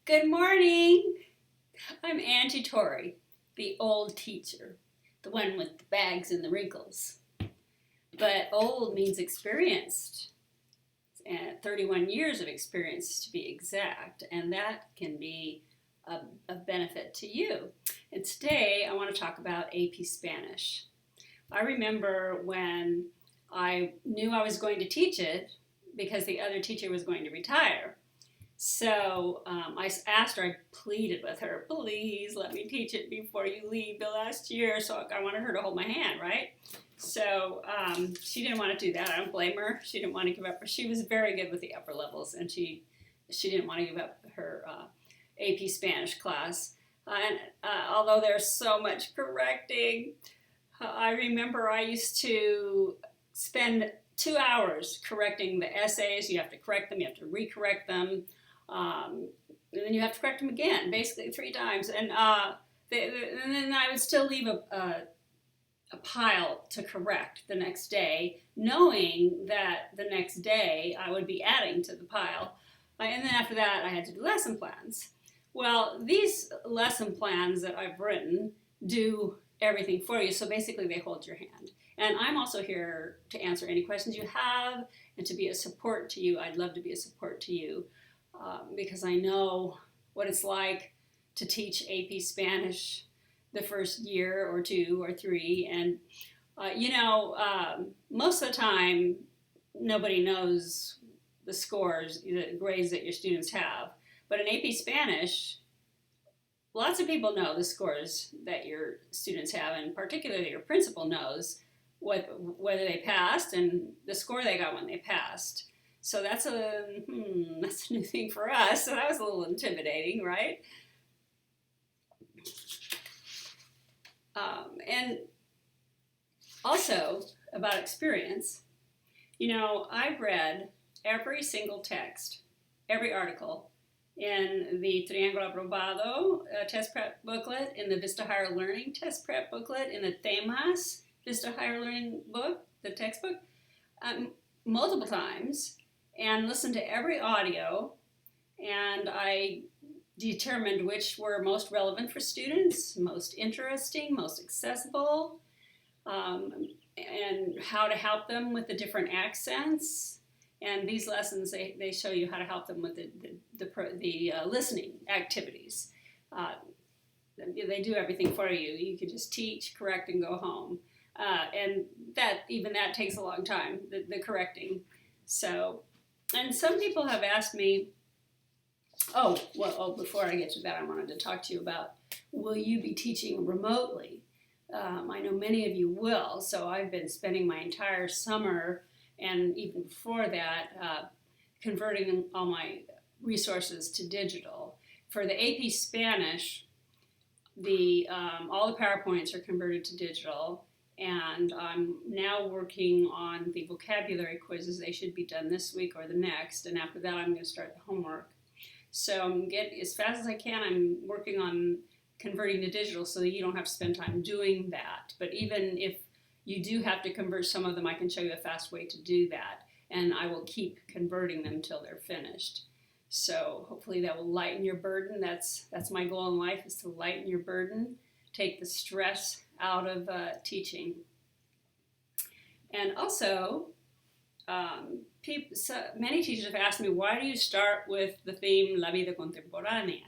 Good morning. I'm Angie Torrey, the old teacher, the one with the bags and the wrinkles. But old means experienced, and 31 years of experience to be exact, and that can be of benefit to you. And today I want to talk about AP Spanish. I remember when I knew I was going to teach it because the other teacher was going to retire. So I asked her, I pleaded with her, please let me teach it before you leave the last year. So I wanted her to hold my hand, right? So she didn't want to do that. I don't blame her. She didn't want to give up. She was very good with the upper levels, and she didn't want to give up her AP Spanish class. And although there's so much correcting, I remember I used to spend 2 hours correcting the essays. You have to correct them. You have to recorrect them. And then you have to correct them again, basically 3 times. And then I would still leave a pile to correct the next day, knowing that the next day I would be adding to the pile. And then after that, I had to do lesson plans. Well, these lesson plans that I've written do everything for you. So basically, they hold your hand. And I'm also here to answer any questions you have and to be a support to you. I'd love to be a support to you. Because I know what it's like to teach AP Spanish the first year or 2 or 3. And, most of the time, nobody knows the scores, the grades that your students have. But in AP Spanish, lots of people know the scores that your students have, and particularly your principal knows whether they passed and the score they got when they passed. So that's a new thing for us. So that was a little intimidating, right? And also about experience, I've read every single text, every article in the Triángulo Aprobado test prep booklet, in the Vista Higher Learning test prep booklet, in the Temas Vista Higher Learning book, the textbook, multiple times, and listened to every audio, and I determined which were most relevant for students, most interesting, most accessible, and how to help them with the different accents. And these lessons, they show you how to help them with the listening activities. They do everything for you. You can just teach, correct, and go home. And that takes a long time, the correcting. So, and some people have asked me, before I get to that, I wanted to talk to you about, will you be teaching remotely? I know many of you will, so I've been spending my entire summer, and even before that, converting all my resources to digital. For the AP Spanish, all the PowerPoints are converted to digital, and I'm now working on the vocabulary quizzes. They should be done this week or the next, and after that I'm going to start the homework. So I'm getting, as fast as I can, I'm working on converting to digital so that you don't have to spend time doing that. But even if you do have to convert some of them, I can show you a fast way to do that, and I will keep converting them until they're finished. So hopefully that will lighten your burden. That's my goal in life, is to lighten your burden, take the stress out of teaching. And also, many teachers have asked me, why do you start with the theme La Vida Contemporánea?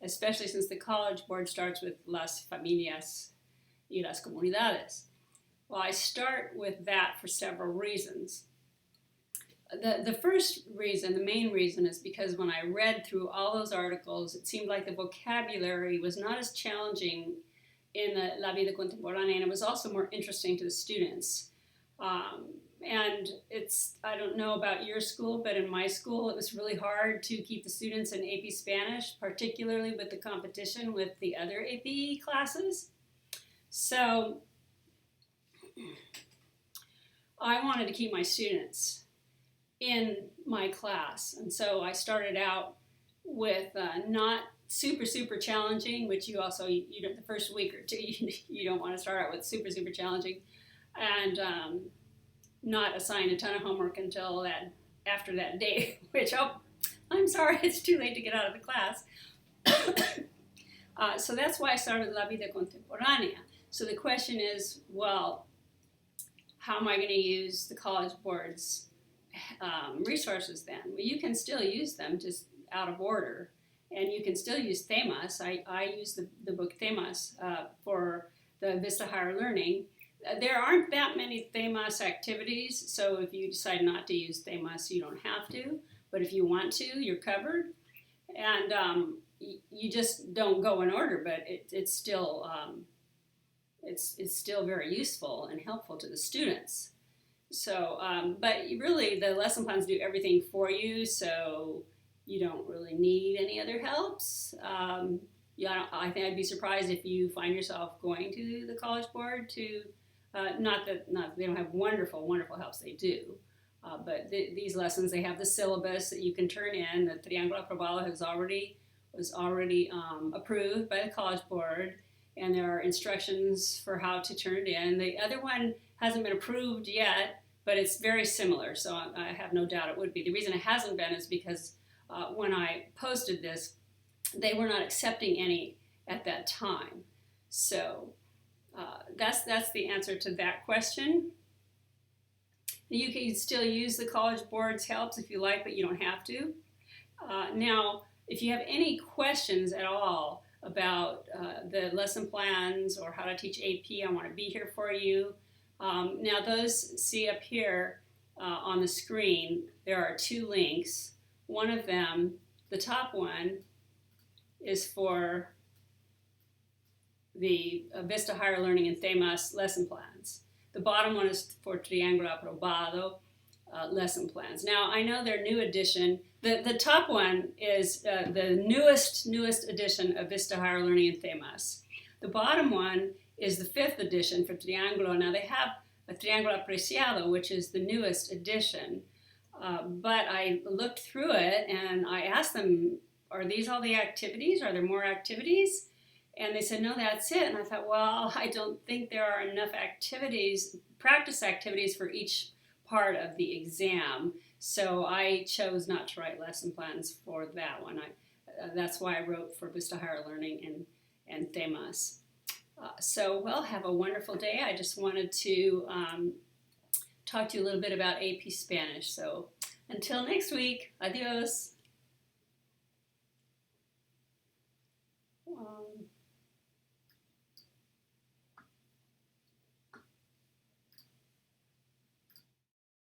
Especially since the College Board starts with las familias y las comunidades. Well, I start with that for several reasons. The first reason, the main reason, is because when I read through all those articles, it seemed like the vocabulary was not as challenging in La Vida Contemporánea, and it was also more interesting to the students. And I don't know about your school, but in my school it was really hard to keep the students in AP Spanish, particularly with the competition with the other AP classes. So I wanted to keep my students in my class, and so I started out with not super challenging, which you the first week or 2 you don't want to start out with super challenging, and not assign a ton of homework until after that day, which I'm sorry, it's too late to get out of the class. So that's why I started La Vida Contemporánea. So the question is, well, how am I going to use the College Board's resources then? Well, you can still use them, just out of order. And you can still use Temas. I use the book Temas for the Vista Higher Learning. There aren't that many Temas activities, so if you decide not to use Temas, you don't have to. But if you want to, you're covered. And you just don't go in order, but it's still very useful and helpful to the students. So, but really, the lesson plans do everything for you, so you don't really need any other helps. Yeah, I think I'd be surprised if you find yourself going to the College Board to, not that they don't have wonderful helps, they do. But these lessons, they have the syllabus that you can turn in. The Triángulo Aprobado was already approved by the College Board, and there are instructions for how to turn it in. The other one hasn't been approved yet, but it's very similar, so I have no doubt it would be. The reason it hasn't been is because when I posted this, they were not accepting any at that time. So that's the answer to that question. You can still use the College Board's helps if you like, but you don't have to. Now, if you have any questions at all about the lesson plans or how to teach AP, I want to be here for you. Now, those, see up here on the screen, there are 2 links. One of them, the top one, is for the Vista Higher Learning and Temas lesson plans. The bottom one is for Triángulo Aprobado lesson plans. Now, I know their new edition. The top one is the newest edition of Vista Higher Learning and Temas. The bottom one is the 5th edition for Triángulo. Now, they have a Triángulo Apreciado, which is the newest edition. But I looked through it and I asked them, are these all the activities? Are there more activities? And they said, no, that's it. And I thought, well, I don't think there are enough activities, practice activities for each part of the exam. So I chose not to write lesson plans for that one. That's why I wrote for Vista Higher Learning and Temas. So, well, have a wonderful day. I just wanted to talk to you a little bit about AP Spanish. So until next week, adios.